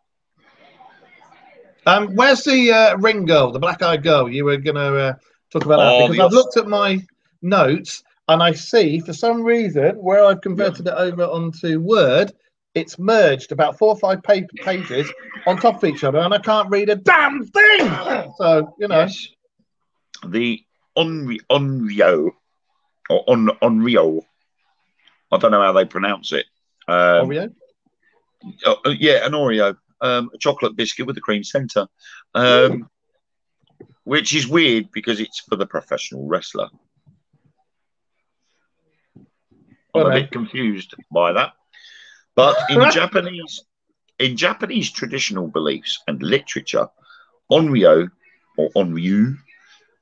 Where's the ring girl, the black-eyed girl? You were going to talk about that, because I've looked at my notes and I see, for some reason, where I've converted it over onto Word, it's merged about 4 or 5 pages on top of each other, and I can't read a damn thing. So, you know. Yes. The Onryo, or Onryo, I don't know how they pronounce it. Oreo? Yeah, an Oreo. A chocolate biscuit with a cream centre. Which is weird because it's for the professional wrestler. I'm a bit confused by that. But in Japanese traditional beliefs and literature, Onryo or Onryu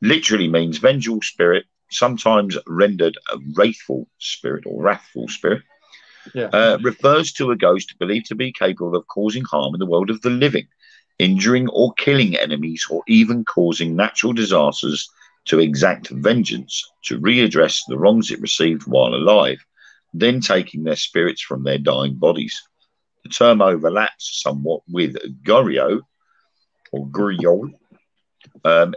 literally means vengeful spirit, sometimes rendered a wrathful spirit or wrathful spirit. Refers to a ghost believed to be capable of causing harm in the world of the living, injuring or killing enemies, or even causing natural disasters to exact vengeance, to readdress the wrongs it received while alive, then taking their spirits from their dying bodies. The term overlaps somewhat with Goryo, or Guryo,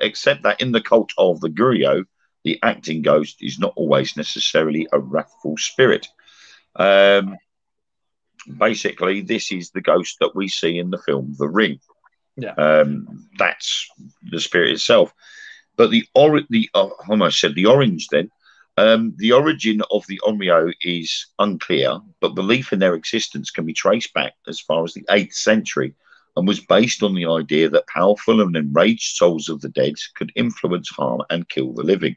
except that in the cult of the Guryo, the acting ghost is not always necessarily a wrathful spirit. Basically, this is the ghost that we see in the film The Ring. That's the spirit itself. But the orange then. The origin of the Onryo is unclear, but belief in their existence can be traced back as far as the 8th century and was based on the idea that powerful and enraged souls of the dead could influence, harm, and kill the living.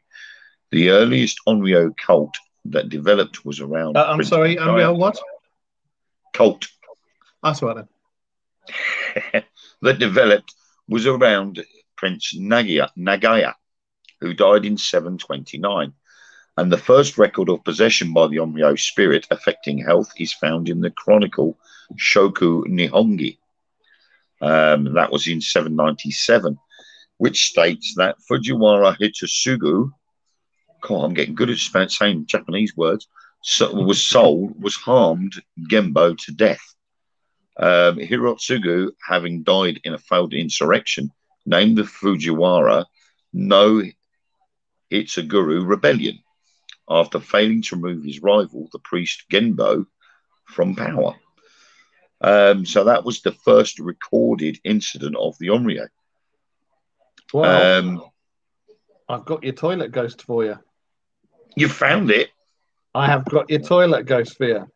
The earliest Onryo cult that developed was around... Onryo what? Cult. That's right then. That developed was around Prince Nagaya, who died in 729. And the first record of possession by the Onryo spirit affecting health is found in the chronicle Shoku Nihongi. That was in 797, which states that Fujiwara Hitotsugu, I'm getting good at saying Japanese words, was harmed Genbo to death. Hirotsugu, having died in a failed insurrection, named the Fujiwara no Itsuguru rebellion after failing to remove his rival, the priest Genbo, from power. So that was the first recorded incident of the Onryo. Well, I've got your toilet ghost for you. You found it? I have got your toilet ghost for you.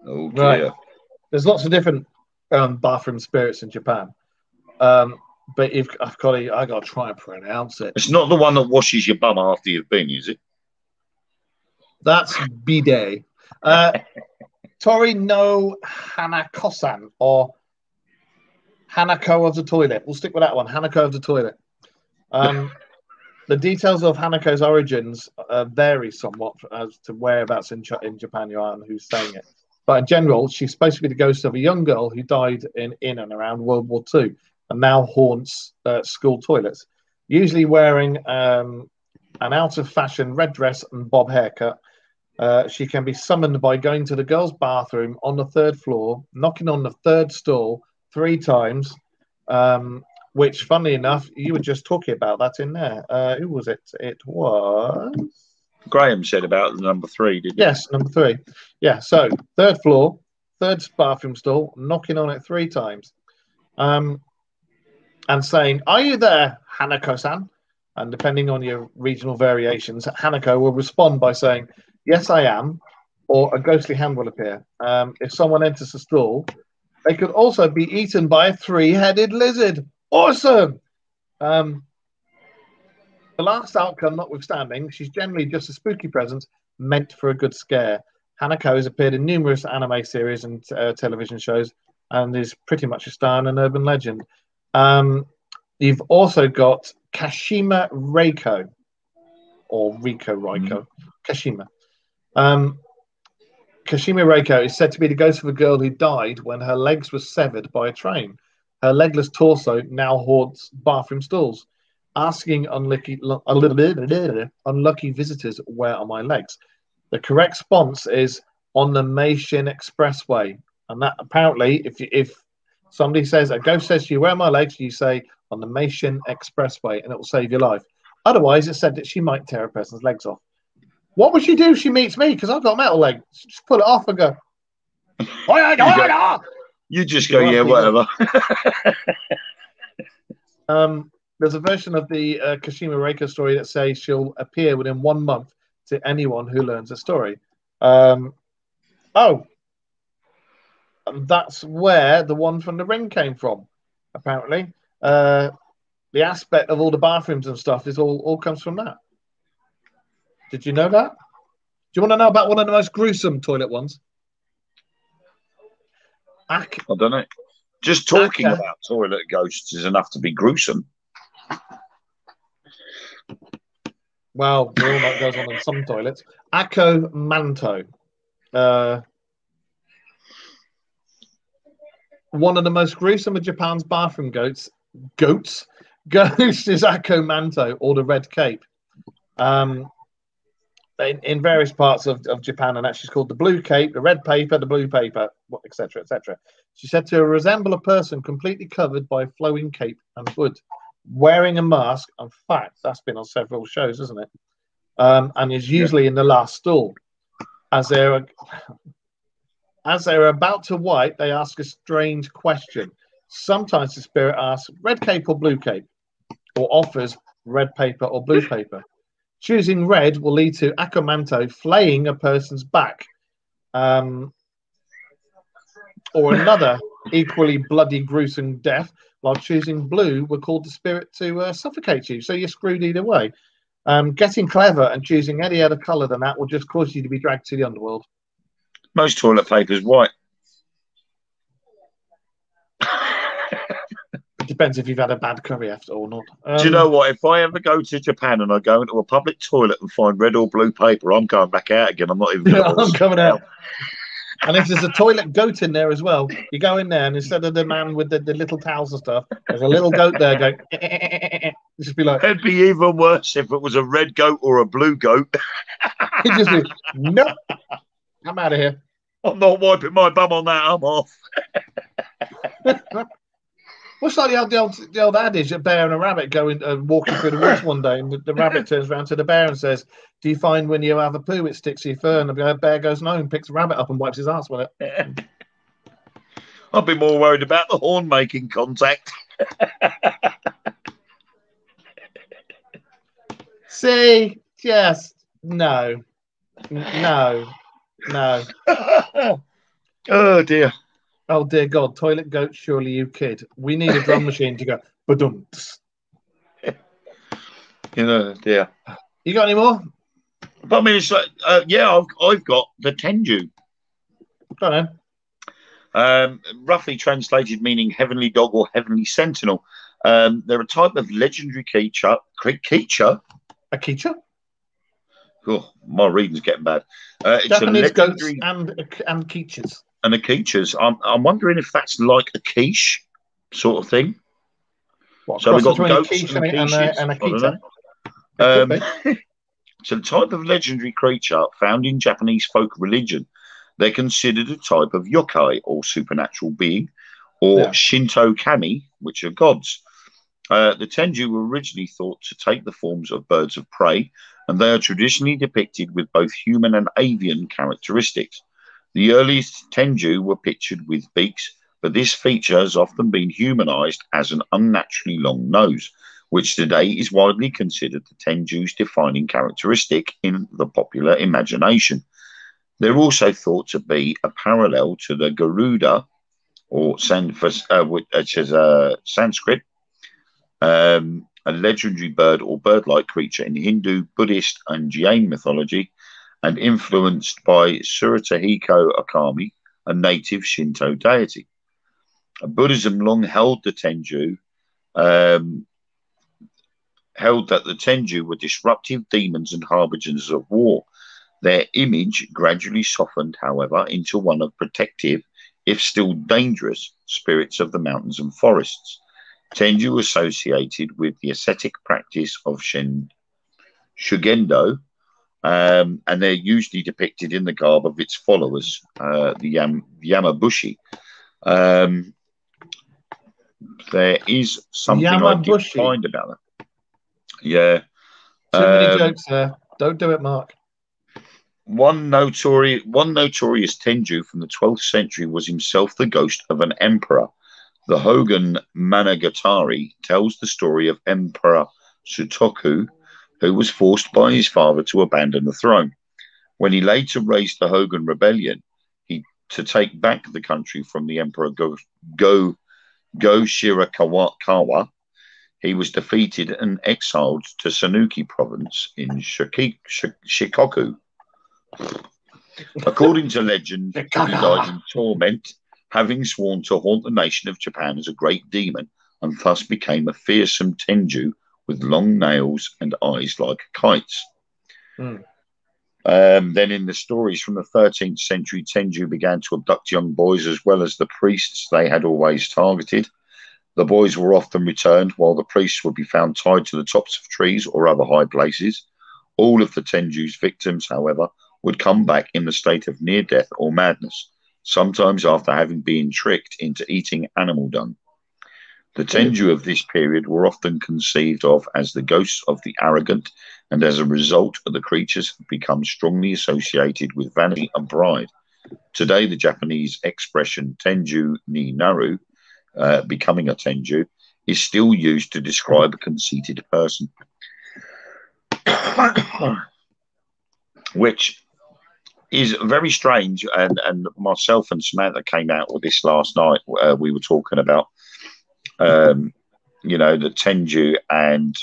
Oh, dear. Right. There's lots of different bathroom spirits in Japan. But I've got to try and pronounce it. It's not the one that washes your bum after you've been, is it? That's bidet. Tori no Hanako-san, or Hanako of the toilet. We'll stick with that one. Hanako of the toilet. The details of Hanako's origins vary somewhat as to whereabouts in Japan you are and who's saying it. But in general, she's supposed to be the ghost of a young girl who died in and around World War II and now haunts school toilets, usually wearing an out-of-fashion red dress and bob haircut. She can be summoned by going to the girls' bathroom on the 3rd floor, knocking on the 3rd stall 3 times, which, funnily enough, you were just talking about that in there. Who was it? It was... Graham said about the number 3, didn't he? Yes, number 3. Yeah, so 3rd floor, 3rd bathroom stall, knocking on it 3 times, and saying, "Are you there, Hanako-san?" And depending on your regional variations, Hanako will respond by saying, "Yes, I am," or a ghostly hand will appear. If someone enters the stall, they could also be eaten by a 3-headed lizard. Awesome! The last outcome notwithstanding, she's generally just a spooky presence meant for a good scare. Hanako has appeared in numerous anime series and television shows and is pretty much a star and an urban legend. You've also got Kashima Reiko, or Riko Raiko. Kashima. Kashima Reiko is said to be the ghost of a girl who died when her legs were severed by a train. Her legless torso now haunts bathroom stalls, asking unlucky visitors, "Where are my legs?" The correct response is "on the Meishin Expressway." And that apparently, if somebody says, a ghost says to you, "Where are my legs?" you say "on the Meishin Expressway," and it will save your life. Otherwise, it's said that she might tear a person's legs off. What would she do if she meets me? Because I've got a metal leg. Just pull it off and go. You just go, yeah, whatever. There's a version of the Kashima Reiko story that says she'll appear within 1 month to anyone who learns a story. That's where the one from The Ring came from, apparently. The aspect of all the bathrooms and stuff is all comes from that. Did you know that? Do you want to know about one of the most gruesome toilet ones? I don't know. Just talking about toilet ghosts is enough to be gruesome. Well, we all know it goes on in some toilets. Akko Manto. One of the most gruesome of Japan's bathroom ghosts is Akko Manto, or the Red Cape. In various parts of Japan, and actually it's called the Blue Cape, the Red Paper, the Blue Paper, etc., etc. She's said to resemble a person completely covered by a flowing cape and hood, wearing a mask. In fact, that's been on several shows, isn't it? And is usually in the last stall. As they're about to wipe, they ask a strange question. Sometimes the spirit asks, "Red cape or blue cape?" or offers red paper or blue paper. Choosing red will lead to Akamanto flaying a person's back. Or another equally bloody, gruesome death, while choosing blue will cause the spirit to suffocate you. So you're screwed either way. Getting clever and choosing any other colour than that will just cause you to be dragged to the underworld. Most toilet paper is white. It depends if you've had a bad curry after or not. Do you know what? If I ever go to Japan and I go into a public toilet and find red or blue paper, I'm going back out again. I'm not even going to I'm coming out. And if there's a toilet goat in there as well, you go in there and instead of the man with the little towels and stuff, there's a little goat there going. Just be like. It'd be even worse if it was a red goat or a blue goat. He'd just be, "Nope, I'm out of here. I'm not wiping my bum on that. I'm off." What's like the old adage, a bear and a rabbit going walking through the woods one day, and the rabbit turns around to the bear and says, "Do you find when you have a poo it sticks to your fur?" And the bear goes, "No," and picks the rabbit up and wipes his ass with it. I'd be more worried about the horn making contact. See, just no. Oh dear. Oh dear God, toilet goat, surely you kid. We need a drum machine to go, "Badum." Dear. You got any more? But I mean, it's like, yeah, I've got the Tenju. Go on. Roughly translated meaning heavenly dog or heavenly sentinel. They're a type of legendary creature. A creature? Oh, my reading's getting bad. It's Japanese a legendary... goats and quiches. And a quiches. I'm wondering if that's like a quiche sort of thing. What, so we've got goats quiche and quiches. and a quiche. So the type of legendary creature found in Japanese folk religion. They're considered a type of yokai, or supernatural being, or Shinto kami, which are gods. The Tenju were originally thought to take the forms of birds of prey and they are traditionally depicted with both human and avian characteristics. The earliest Tenju were pictured with beaks, but this feature has often been humanized as an unnaturally long nose, which today is widely considered the Tenju's defining characteristic in the popular imagination. They're also thought to be a parallel to the Garuda, or which is Sanskrit, a legendary bird or bird-like creature in Hindu, Buddhist, and Jain mythology, and influenced by Suratahiko Akami, a native Shinto deity. Buddhism long held held that the Tenju were disruptive demons and harbingers of war. Their image gradually softened, however, into one of protective, if still dangerous, spirits of the mountains and forests. Tenju associated with the ascetic practice of Shugendo, and they're usually depicted in the garb of its followers, the Yamabushi. There is something I did find about that. Yeah. Too many jokes there. Don't do it, Mark. One notorious Tenju from the 12th century was himself the ghost of an emperor. The Hogun Monogatari tells the story of Emperor Sutoku, who was forced by his father to abandon the throne. When he later raised the Hogun rebellion to take back the country from the Emperor Go Shirakawa, he was defeated and exiled to Sanuki province in Shikoku. According to legend, he died in torment, having sworn to haunt the nation of Japan as a great demon, and thus became a fearsome Tenju with long nails and eyes like kites. Then in the stories from the 13th century, Tenju began to abduct young boys as well as the priests they had always targeted. The boys were often returned, while the priests would be found tied to the tops of trees or other high places. All of the Tenju's victims, however, would come back in the state of near death or madness, sometimes after having been tricked into eating animal dung. The Tenju of this period were often conceived of as the ghosts of the arrogant, and as a result, the creatures have become strongly associated with vanity and pride. Today, the Japanese expression Tenju ni naru, becoming a Tenju, is still used to describe a conceited person. Which is very strange, and myself and Samantha came out with this last night. We were talking about, the Tenju and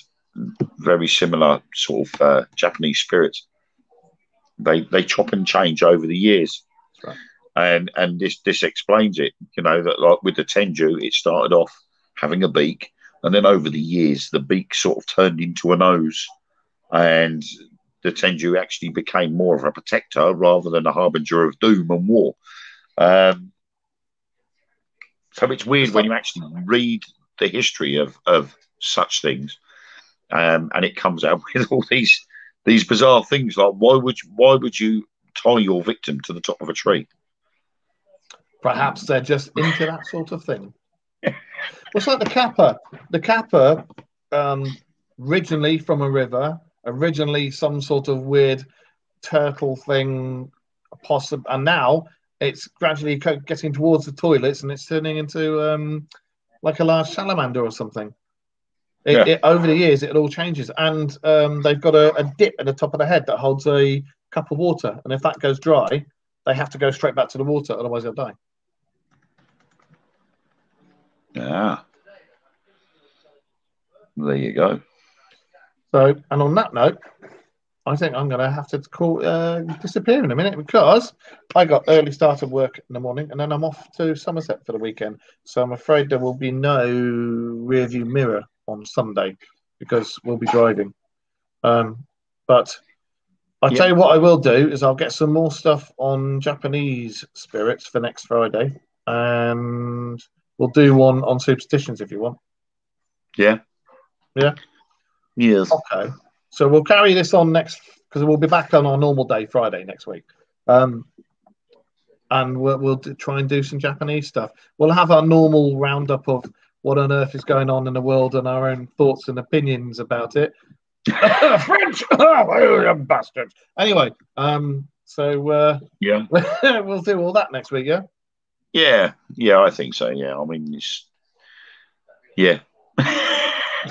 very similar sort of Japanese spirits. They chop and change over the years, right. and this explains it. That like with the Tenju, it started off having a beak, and then over the years, the beak sort of turned into a nose, and the Tenju actually became more of a protector rather than a harbinger of doom and war. So it's weird when you actually read the history of such things, and it comes out with all these bizarre things like why would you tie your victim to the top of a tree? Perhaps they're just into that sort of thing. It's like the Kappa. The Kappa, originally from a river. Originally some sort of weird turtle thing, and now it's gradually getting towards the toilets, and it's turning into like a large salamander or something. Over the years, it all changes, and they've got a dip at the top of the head that holds a cup of water, and if that goes dry, they have to go straight back to the water, otherwise they'll die. Yeah, there you go. So, and on that note, I think I'm going to have to disappear in a minute, because I got early start of work in the morning, and then I'm off to Somerset for the weekend. So I'm afraid there will be no rearview mirror on Sunday, because we'll be driving. But I'll tell you what I will do is I'll get some more stuff on Japanese spirits for next Friday, and we'll do one on superstitions if you want. Yeah? Yes. Okay. So we'll carry this on next, because we'll be back on our normal day, Friday next week. And we'll try and do some Japanese stuff. We'll have our normal roundup of what on earth is going on in the world and our own thoughts and opinions about it. French, oh, bastards. Anyway, Yeah, we'll do all that next week, yeah. yeah. I think so. Yeah, I mean, yeah.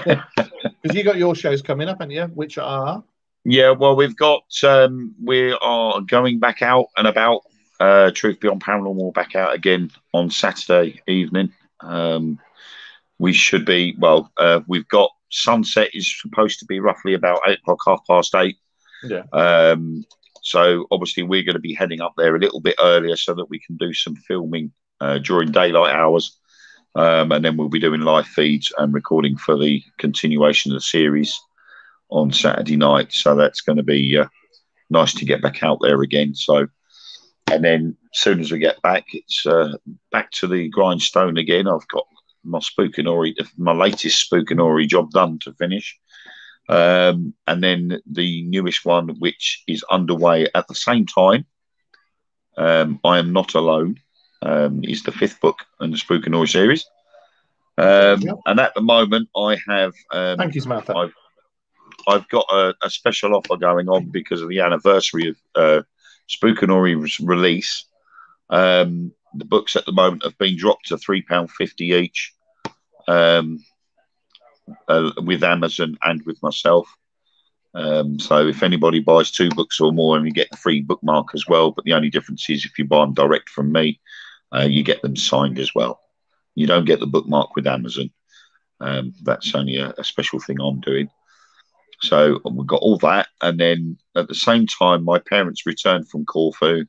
Because you got your shows coming up, haven't you? Which are Yeah, well, we are going back out and about. Truth Beyond Paranormal back out again on Saturday evening. We should be, we've got sunset is supposed to be roughly about 8 o'clock, 8:30. yeah. So obviously we're going to be heading up there a little bit earlier so that we can do some filming during daylight hours. And then we'll be doing live feeds and recording for the continuation of the series on Saturday night. So that's going to be nice to get back out there again. So, and then as soon as we get back, it's back to the grindstone again. I've got my my latest Spookanori job done to finish. And then the newest one, which is underway at the same time, I Am Not Alone, is the 5th book in the Spookanori series. And at the moment, I have. Thank you, Samantha. I've got a special offer going on because of the anniversary of Spookanori's release. The books at the moment have been dropped to £3.50 each with Amazon and with myself. So if anybody buys 2 books or more, and you get the free bookmark as well, but the only difference is if you buy them direct from me, you get them signed as well. You don't get the bookmark with Amazon. That's only a special thing I'm doing. So we've got all that. And then at the same time, my parents returned from Corfu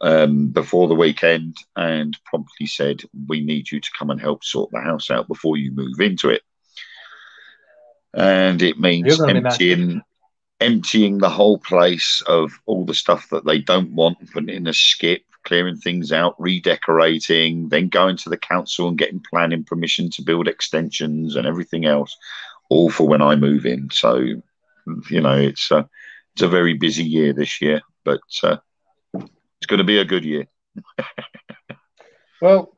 before the weekend and promptly said, we need you to come and help sort the house out before you move into it. And it means emptying the whole place of all the stuff that they don't want, putting in a skip, clearing things out, redecorating, then going to the council and getting planning permission to build extensions and everything else, all for when I move in. So, you know, it's a very busy year this year, but it's going to be a good year. Well,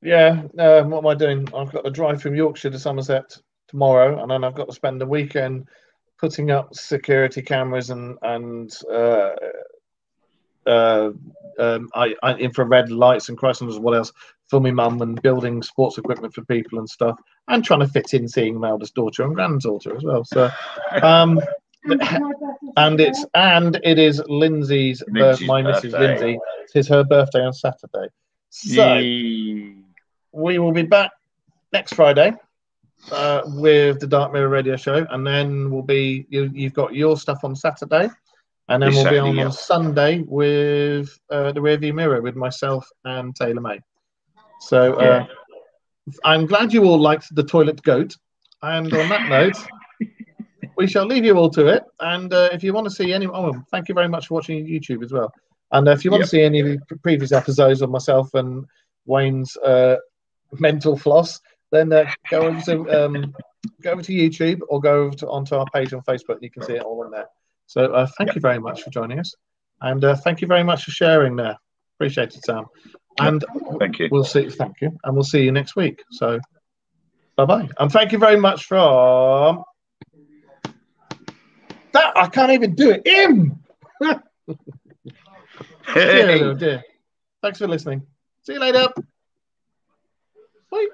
yeah. What am I doing? I've got to drive from Yorkshire to Somerset tomorrow, and then I've got to spend the weekend putting up security cameras and infrared lights and Christ knows what else for my mum, and building sports equipment for people and stuff, and trying to fit in seeing my eldest daughter and granddaughter as well. So, and it is Lindsay's my Mrs. Lindsay. It's her birthday on Saturday. So we will be back next Friday with the Dark Mirror Radio Show, and then we'll be you've got your stuff on Saturday, and then we'll be on Sunday with the Rearview Mirror with myself and Taylor May. So I'm glad you all liked the Toilet Goat, and on that note, we shall leave you all to it. And if you want to see thank you very much for watching YouTube as well. And if you want to see any of the previous episodes of myself and Wayne's mental floss, then go over to YouTube or go over onto our page on Facebook, and you can see it all on there. So thank you very much for joining us, and thank you very much for sharing there. Appreciate it, Sam. And thank you. Thank you, and we'll see you next week. So bye-bye, and thank you very much from that. I can't even do it. Dear. Thanks for listening. See you later. Bye.